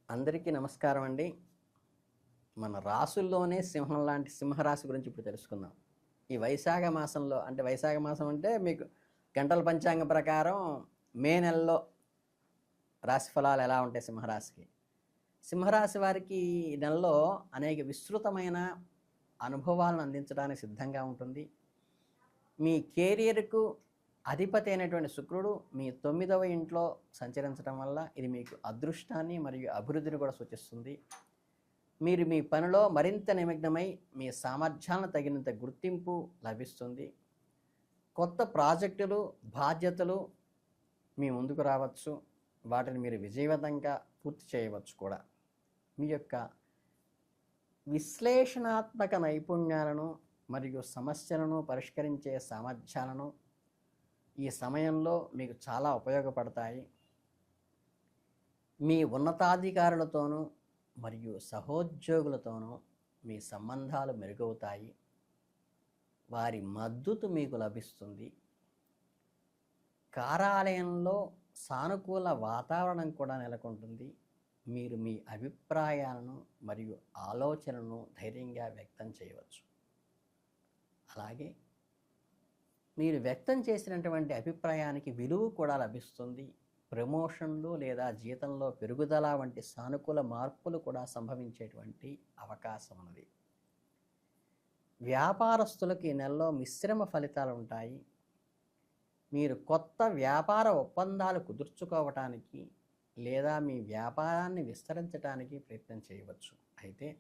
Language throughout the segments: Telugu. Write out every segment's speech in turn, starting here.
అందరికీ నమస్కారం అండి. మన రాసుల్లోనే సింహం లాంటి సింహరాశి గురించి ఇప్పుడు తెలుసుకుందాం. ఈ వైశాఖ మాసంలో అంటే వైశాఖ మాసం అంటే మీకు గంటల పంచాంగం ప్రకారం మే నెలలో రాశి ఫలాలు ఎలా ఉంటాయి సింహరాశికి. సింహరాశి వారికి ఈ నెలలో అనేక విస్తృతమైన అనుభవాలను అందించడానికి సిద్ధంగా ఉంటుంది. మీ కెరియర్‌కు అధిపతి అయినటువంటి శుక్రుడు మీ 9వ ఇంట్లో సంచరించడం వల్ల ఇది మీకు అదృష్టాన్ని మరియు అభివృద్ధిని కూడా సూచిస్తుంది. మీరు మీ పనిలో మరింత నిమగ్నమై మీ సామర్థ్యాలను తగినంత గుర్తింపు లభిస్తుంది. కొత్త ప్రాజెక్టులు, బాధ్యతలు మీ ముందుకు రావచ్చు. వాటిని మీరు విజయవంతంగా పూర్తి చేయవచ్చు కూడా. మీ యొక్క విశ్లేషణాత్మక నైపుణ్యాలను మరియు సమస్యలను పరిష్కరించే సామర్థ్యాలను ఈ సమయంలో మీకు చాలా ఉపయోగపడతాయి. మీ ఉన్నతాధికారులతోనూ మరియు సహోద్యోగులతోనూ మీ సంబంధాలు మెరుగవుతాయి. వారి మద్దతు మీకు లభిస్తుంది. కార్యాలయంలో సానుకూల వాతావరణం కూడా నెలకొంటుంది. మీరు మీ అభిప్రాయాలను మరియు ఆలోచనలను ధైర్యంగా వ్యక్తం చేయవచ్చు. అలాగే మీరు వ్యక్తం చేసినటువంటి అభిప్రాయానికి విలువ కూడా లభిస్తుంది. ప్రమోషన్లు లేదా జీతంలో పెరుగుదల వంటి సానుకూల మార్పులు కూడా సంభవించేటువంటి అవకాశం ఉన్నది. వ్యాపారస్తులకు ఈ నెలలో మిశ్రమ ఫలితాలు ఉంటాయి. మీరు కొత్త వ్యాపార ఒప్పందాలు కుదుర్చుకోవటానికి లేదా మీ వ్యాపారాన్ని విస్తరించడానికి ప్రయత్నం చేయవచ్చు. అయితే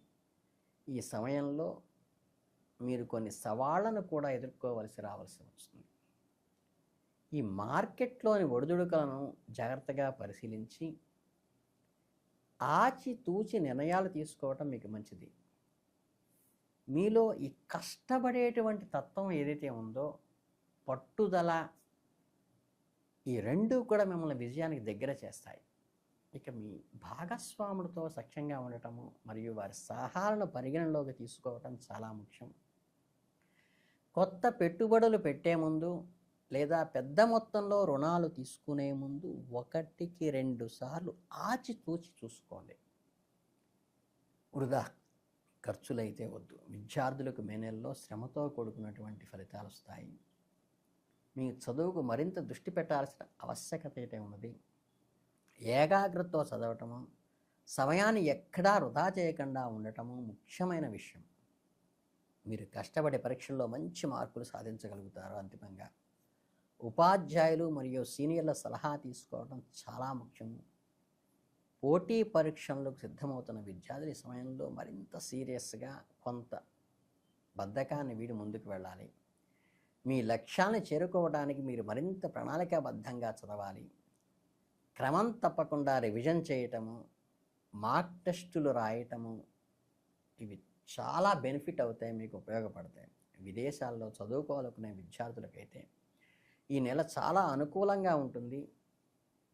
ఈ సమయంలో మీరు కొన్ని సవాళ్లను కూడా ఎదుర్కోవలసి వస్తుంది. ఈ మార్కెట్లోని ఒడిదుడుకులను జాగ్రత్తగా పరిశీలించి ఆచితూచి నిర్ణయాలు తీసుకోవటం మీకు మంచిది. మీలో ఈ కష్టపడేటువంటి తత్వం ఏదైతే ఉందో, పట్టుదల, ఈ రెండూ కూడా మిమ్మల్ని విజయానికి దగ్గర చేస్తాయి. ఇక మీ భాగస్వాములతో సఖ్యంగా ఉండటము మరియు వారి సలహాలను పరిగణలోకి తీసుకోవటం చాలా ముఖ్యం. కొత్త పెట్టుబడులు పెట్టే ముందు లేదా పెద్ద మొత్తంలో రుణాలు తీసుకునే ముందు 1-2 సార్లు ఆచితూచి చూసుకోండి. వృధా ఖర్చులైతే వద్దు. విద్యార్థులకు మే నెలలో శ్రమతో కూడుకున్నటువంటి ఫలితాలు వస్తాయి. మీ చదువుకు మరింత దృష్టి పెట్టాల్సిన ఆవశ్యకత అయితే ఉన్నది. ఏకాగ్రతతో చదవటము, సమయాన్ని ఎక్కడా వృధా చేయకుండా ఉండటము ముఖ్యమైన విషయం. మీరు కష్టపడే పరీక్షల్లో మంచి మార్కులు సాధించగలుగుతారు. అంతిమంగా ఉపాధ్యాయులు మరియు సీనియర్ల సలహా తీసుకోవడం చాలా ముఖ్యము. పోటీ పరీక్షలకు సిద్ధమవుతున్న విద్యార్థులు ఈ సమయంలో మరింత సీరియస్గా కొంత బద్ధకాన్ని వీడి ముందుకు వెళ్ళాలి. మీ లక్ష్యాన్ని చేరుకోవడానికి మీరు మరింత ప్రణాళికాబద్ధంగా చదవాలి. క్రమం తప్పకుండా రివిజన్ చేయటము, మాక్ టెస్టులు రాయటము, ఇవి చాలా బెనిఫిట్ అవుతాయి, మీకు ఉపయోగపడతాయి. విదేశాల్లో చదువుకోవాలనుకునే విద్యార్థులకైతే ఈ నెల చాలా అనుకూలంగా ఉంటుంది.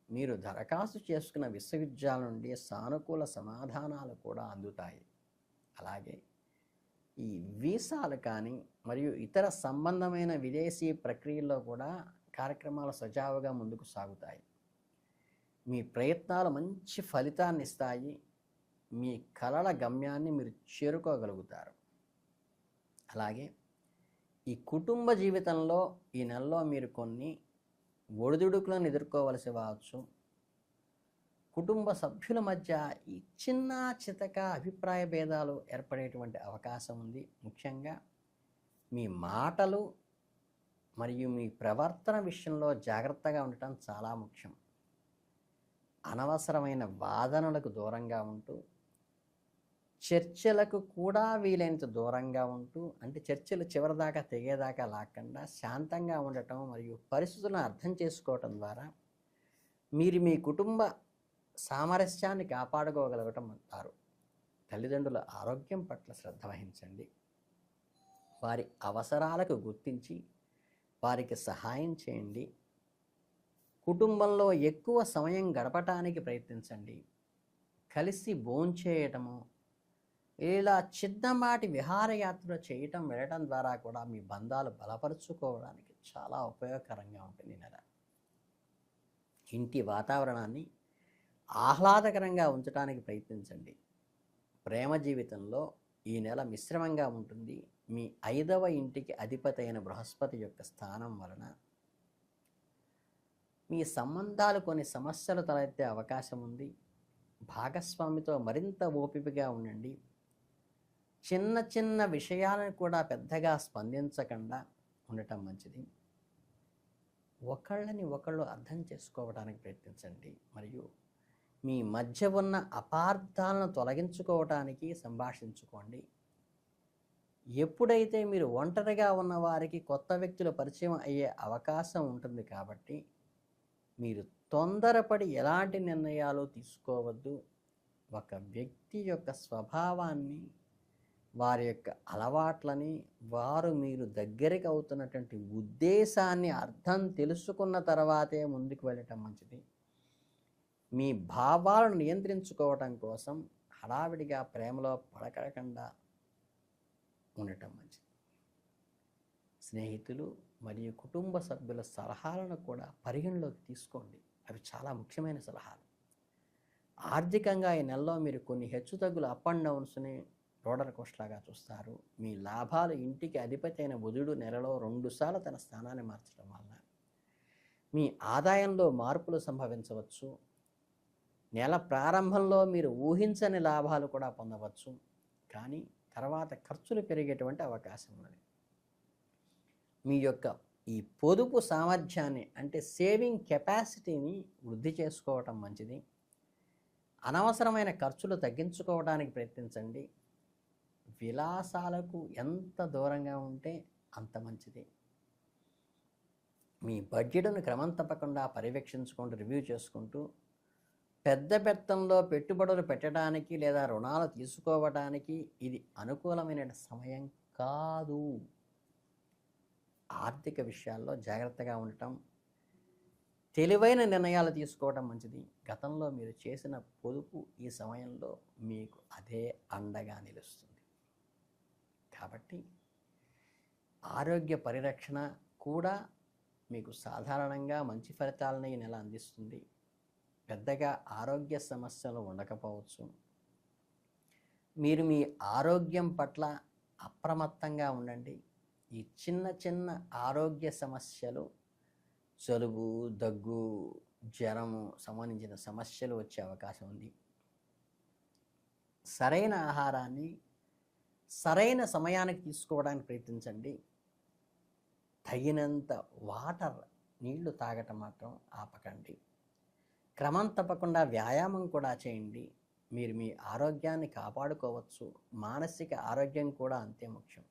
మీరు దరఖాస్తు చేసుకున్న విశ్వవిద్యాలయం నుండి సానుకూల సమాధానాలు కూడా అందుతాయి. అలాగే ఈ వీసాలు కానీ మరియు ఇతర సంబంధమైన విదేశీ ప్రక్రియల్లో కూడా కార్యక్రమాలు సజావుగా ముందుకు సాగుతాయి. మీ ప్రయత్నాలు మంచి ఫలితాన్ని ఇస్తాయి. మీ కలల గమ్యాన్ని మీరు చేరుకోగలుగుతారు. అలాగే ఈ కుటుంబ జీవితంలో ఈ నెలలో మీరు కొన్ని ఒడిదుడుకులను ఎదుర్కోవలసి రావచ్చు. కుటుంబ సభ్యుల మధ్య ఈ చిన్న చితక అభిప్రాయ భేదాలు ఏర్పడేటువంటి అవకాశం ఉంది. ముఖ్యంగా మీ మాటలు మరియు మీ ప్రవర్తన విషయంలో జాగ్రత్తగా ఉండటం చాలా ముఖ్యం. అనవసరమైన వాదనలకు దూరంగా ఉంటూ, చర్చలకు కూడా వీలైనంత దూరంగా ఉంటూ, అంటే చర్చలు చివరిదాకా తెగేదాకా లాక్కుండా శాంతంగా ఉండటం మరియు పరిస్థితులను అర్థం చేసుకోవటం ద్వారా మీరు మీ కుటుంబ సామరస్యాన్ని కాపాడుకోగలగటం అంటారు. తల్లిదండ్రుల ఆరోగ్యం పట్ల శ్రద్ధ వహించండి. వారి అవసరాలకు గుర్తించి వారికి సహాయం చేయండి. కుటుంబంలో ఎక్కువ సమయం గడపటానికి ప్రయత్నించండి. కలిసి భోంచేయటము, ఇలా చిన్నపాటి విహారయాత్ర చేయటం, వెళ్ళటం ద్వారా కూడా మీ బంధాలు బలపరుచుకోవడానికి చాలా ఉపయోగకరంగా ఉంటుంది. నెల ఇంటి వాతావరణాన్ని ఆహ్లాదకరంగా ఉంచడానికి ప్రయత్నించండి. ప్రేమ జీవితంలో ఈ నెల మిశ్రమంగా ఉంటుంది. మీ 5వ ఇంటికి అధిపతి అయిన బృహస్పతి యొక్క స్థానం వలన మీ సంబంధాలు కొన్ని సమస్యలు తలెత్తే అవకాశం ఉంది. భాగస్వామితో మరింత ఓపికగా ఉండండి. చిన్న చిన్న విషయాలను కూడా పెద్దగా స్పందించకుండా ఉండటం మంచిది. ఒకళ్ళని ఒకళ్ళు అర్థం చేసుకోవడానికి ప్రయత్నించండి. మరియు మీ మధ్య ఉన్న అపార్థాలను తొలగించుకోవటానికి సంభాషించుకోండి. ఎప్పుడైతే మీరు ఒంటరిగా ఉన్న వారికి కొత్త వ్యక్తుల పరిచయం అయ్యే అవకాశం ఉంటుంది కాబట్టి మీరు తొందరపడి ఎలాంటి నిర్ణయాలు తీసుకోవద్దు. ఒక వ్యక్తి యొక్క స్వభావాన్ని, వారి యొక్క అలవాట్లని, వారు మీరు దగ్గరికి అవుతున్నటువంటి ఉద్దేశాన్ని అర్థం తెలుసుకున్న తర్వాతే ముందుకు వెళ్ళటం మంచిది. మీ భావాలను నియంత్రించుకోవటం కోసం హడావిడిగా ప్రేమలో పడకడకుండా ఉండటం మంచిది. స్నేహితులు మరియు కుటుంబ సభ్యుల సలహాలను కూడా పరిగణలోకి తీసుకోండి. అవి చాలా ముఖ్యమైన సలహాలు. ఆర్థికంగా ఈ నెలలో మీరు కొన్ని హెచ్చుతగ్గులు అప్ అండ్ డౌన్స్ని రోలర్ కోస్టర్ లాగా చూస్తారు. మీ లాభాలు ఇంటికి అధిపతి అయిన బుధుడు నెలలో 2 సార్లు తన స్థానాన్ని మార్చడం వలన మీ ఆదాయంలో మార్పులు సంభవించవచ్చు. నెల ప్రారంభంలో మీరు ఊహించని లాభాలు కూడా పొందవచ్చు, కానీ తర్వాత ఖర్చులు పెరిగేటువంటి అవకాశం ఉన్నది. మీ యొక్క ఈ పొదుపు సామర్థ్యాన్ని అంటే సేవింగ్ కెపాసిటీని వృద్ధి చేసుకోవటం మంచిది. అనవసరమైన ఖర్చులు తగ్గించుకోవడానికి ప్రయత్నించండి. విలాసాలకు ఎంత దూరంగా ఉంటే అంత మంచిది. మీ బడ్జెట్ను క్రమం తప్పకుండా పర్యవేక్షించుకుంటూ రివ్యూ చేసుకుంటూ పెద్ద మొత్తంలో పెట్టుబడులు పెట్టడానికి లేదా రుణాలు తీసుకోవడానికి ఇది అనుకూలమైన సమయం కాదు. ఆర్థిక విషయాల్లో జాగ్రత్తగా ఉండటం, తెలివైన నిర్ణయాలు తీసుకోవడం మంచిది. గతంలో మీరు చేసిన పొదుపు ఈ సమయంలో మీకు అదే అండగా నిలుస్తుంది. కాబట్టి ఆరోగ్య పరిరక్షణ కూడా మీకు సాధారణంగా మంచి ఫలితాలను ఈ నెల అందిస్తుంది. పెద్దగా ఆరోగ్య సమస్యలు ఉండకపోవచ్చు. మీరు మీ ఆరోగ్యం పట్ల అప్రమత్తంగా ఉండండి. ఈ చిన్న చిన్న ఆరోగ్య సమస్యలు, జలుబు, దగ్గు, జ్వరము సంబంధించిన సమస్యలు వచ్చే అవకాశం ఉంది. సరైన ఆహారాన్ని సరైన సమయానికి తీసుకోవడానికి ప్రయత్నించండి. తగినంత నీళ్లు తాగటం మాత్రం ఆపకండి. క్రమం తప్పకుండా వ్యాయామం కూడా చేయండి. మీరు మీ ఆరోగ్యాన్ని కాపాడుకోవచ్చు. మానసిక ఆరోగ్యం కూడా అంతే ముఖ్యం.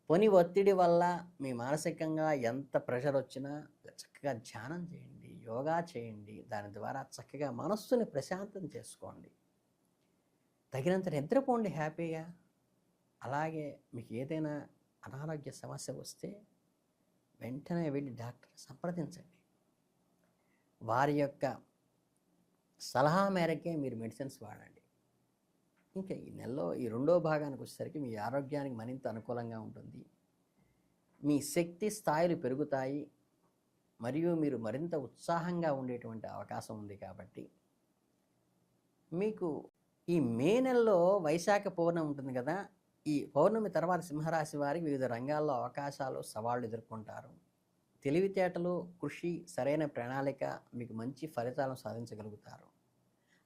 పని ఒత్తిడి వల్ల మీ మానసికంగా ఎంత ప్రెషర్ వచ్చినా చక్కగా ధ్యానం చేయండి, యోగా చేయండి. దాని ద్వారా చక్కగా మనస్సుని ప్రశాంతం చేసుకోండి. తగినంత నిద్రపోండి హ్యాపీగా. అలాగే మీకు ఏదైనా అనారోగ్య సమస్య వస్తే వెంటనే వెళ్ళి డాక్టర్ని సంప్రదించండి. వారి యొక్క సలహా మేరకే మీరు మెడిసిన్స్ వాడండి. ఇంకా ఈ నెలలో ఈ 2వ భాగానికి వచ్చేసరికి మీ ఆరోగ్యానికి మరింత అనుకూలంగా ఉంటుంది. మీ శక్తి స్థాయిలు పెరుగుతాయి మరియు మీరు మరింత ఉత్సాహంగా ఉండేటువంటి అవకాశం ఉంది. కాబట్టి మీకు ఈ మే నెలలో వైశాఖ పౌర్ణమి ఉంటుంది కదా, ఈ పౌర్ణమి తర్వాత సింహరాశి వారికి వివిధ రంగాల్లో అవకాశాలు, సవాళ్లు ఎదుర్కొంటారు. తెలివితేటలు, కృషి, సరైన ప్రణాళిక మీకు మంచి ఫలితాలను సాధించగలుగుతారు.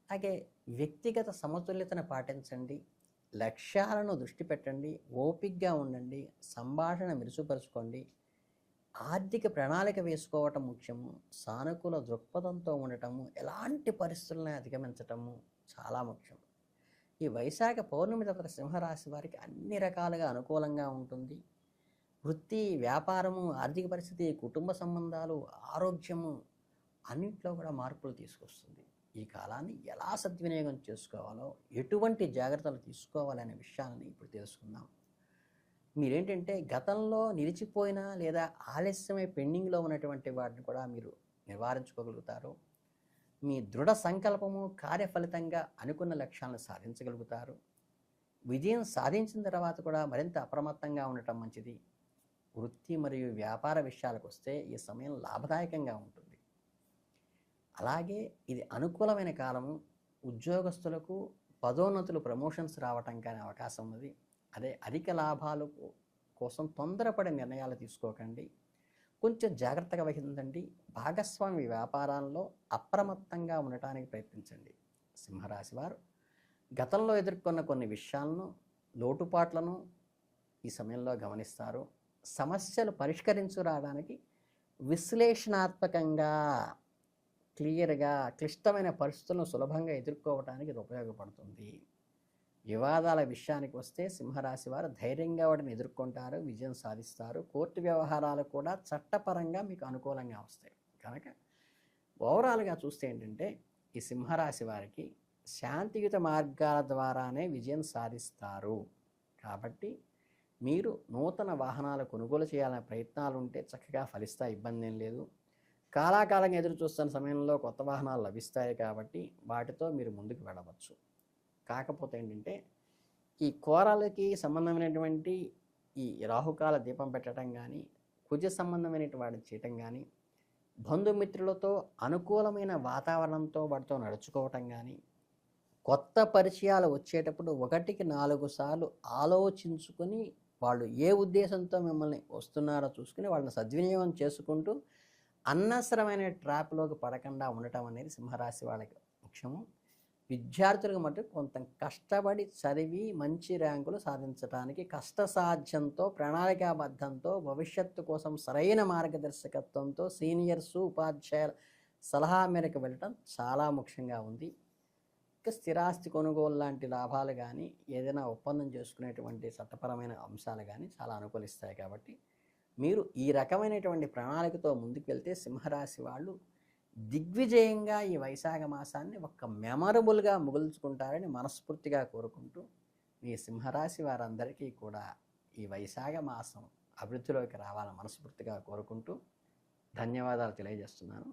అలాగే వ్యక్తిగత సమతుల్యతను పాటించండి. లక్ష్యాలను దృష్టి పెట్టండి. ఓపికగా ఉండండి. సంభాషణ మెరుగుపరుచుకోండి. ఆర్థిక ప్రణాళిక వేసుకోవటం ముఖ్యము. సానుకూల దృక్పథంతో ఉండటము, ఎలాంటి పరిస్థితులను అధిగమించటము చాలా ముఖ్యం. ఈ వైశాఖ పౌర్ణమి తర్వాత సింహరాశి వారికి అన్ని రకాలుగా అనుకూలంగా ఉంటుంది. వృత్తి, వ్యాపారము, ఆర్థిక పరిస్థితి, కుటుంబ సంబంధాలు, ఆరోగ్యము అన్నింటిలో కూడా మార్పులు తీసుకొస్తుంది. ఈ కాలాన్ని ఎలా సద్వినియోగం చేసుకోవాలో, ఎటువంటి జాగ్రత్తలు తీసుకోవాలనే విషయాన్ని ఇప్పుడు తెలుసుకుందాం. మీరేంటంటే గతంలో నిలిచిపోయిన లేదా ఆలస్యమై పెండింగ్లో ఉన్నటువంటి వాటిని కూడా మీరు నివారించుకోగలుగుతారు. మీ దృఢ సంకల్పము కార్యఫలితంగా అనుకున్న లక్ష్యాలను సాధించగలుగుతారు. విజయం సాధించిన తర్వాత కూడా మరింత అప్రమత్తంగా ఉండటం మంచిది. వృత్తి మరియు వ్యాపార విషయాలకు వస్తే ఈ సమయం లాభదాయకంగా ఉంటుంది. అలాగే ఇది అనుకూలమైన కాలము. ఉద్యోగస్తులకు పదోన్నతులు, ప్రమోషన్స్ రావటం కానీ అవకాశం ఉన్నది. అదే అధిక లాభాలు కోసం తొందరపడే నిర్ణయాలు తీసుకోకండి. కొంచెం జాగ్రత్తగా వహించండి. భాగస్వామి వ్యాపారాల్లో అప్రమత్తంగా ఉండటానికి ప్రయత్నించండి. సింహరాశి వారు గతంలో ఎదుర్కొన్న కొన్ని విషయాలను, లోటుపాట్లను ఈ సమయంలో గమనిస్తారు. సమస్యలు పరిష్కరించురావడానికి విశ్లేషణాత్మకంగా, క్లియర్గా క్లిష్టమైన పరిస్థితులను సులభంగా ఎదుర్కోవడానికి ఇది ఉపయోగపడుతుంది. వివాదాల విషయానికి వస్తే సింహరాశి వారు ధైర్యంగా వాటిని ఎదుర్కొంటారు, విజయం సాధిస్తారు. కోర్టు వ్యవహారాలు కూడా చట్టపరంగా మీకు అనుకూలంగా వస్తాయి. కనుక ఓవరాల్గా చూస్తే ఏంటంటే ఈ సింహరాశి వారికి శాంతియుత మార్గాల ద్వారానే విజయం సాధిస్తారు. కాబట్టి మీరు నూతన వాహనాలు కొనుగోలు చేయాలనే ప్రయత్నాలు ఉంటే చక్కగా ఫలిస్తాయి, ఇబ్బంది ఏం లేదు. కాలాకాలంగా ఎదురు చూస్తున్న సమయంలో కొత్త వాహనాలు లభిస్తాయి కాబట్టి వాటితో మీరు ముందుకు వెళ్ళవచ్చు. కాకపోతే ఏంటంటే ఈ కోరాలకి సంబంధమైనటువంటి ఈ రాహుకాల దీపం పెట్టడం కానీ, కుజ సంబంధమైనటువంటి వాటిని చేయటం కానీ, బంధుమిత్రులతో అనుకూలమైన వాతావరణంతో వాటితో నడుచుకోవటం కానీ, కొత్త పరిచయాలు వచ్చేటప్పుడు 1కి 4 సార్లు ఆలోచించుకొని వాళ్ళు ఏ ఉద్దేశంతో మిమ్మల్ని వస్తున్నారో చూసుకుని వాళ్ళని సద్వినియోగం చేసుకుంటూ అనవసరమైన ట్రాప్లోకి పడకుండా ఉండటం అనేది సింహరాశి వాళ్ళకి ముఖ్యము. విద్యార్థులకు మటుకు కొంత కష్టపడి చదివి మంచి ర్యాంకులు సాధించడానికి కష్టసాధ్యంతో, ప్రణాళికాబద్ధంతో, భవిష్యత్తు కోసం సరైన మార్గదర్శకత్వంతో సీనియర్సు, ఉపాధ్యాయుల సలహా మేరకు వెళ్ళటం చాలా ముఖ్యంగా ఉంది. ఇక స్థిరాస్తి కొనుగోలు లాంటి లాభాలు కానీ, ఏదైనా ఒప్పందం చేసుకునేటువంటి చట్టపరమైన అంశాలు కానీ చాలా అనుకూలిస్తాయి. కాబట్టి మీరు ఈ రకమైనటువంటి ప్రణాళికతో ముందుకు వెళ్తే సింహరాశి వాళ్ళు దిగ్విజయంగా ఈ వైశాఖ మాసాన్ని ఒక మెమరబుల్గా ముగించుకుంటారని మనస్ఫూర్తిగా కోరుకుంటూ, మీ సింహరాశి వారందరికీ కూడా ఈ వైశాఖ మాసం అభివృద్ధిలోకి రావాలని మనస్ఫూర్తిగా కోరుకుంటూ ధన్యవాదాలు తెలియజేస్తున్నాను.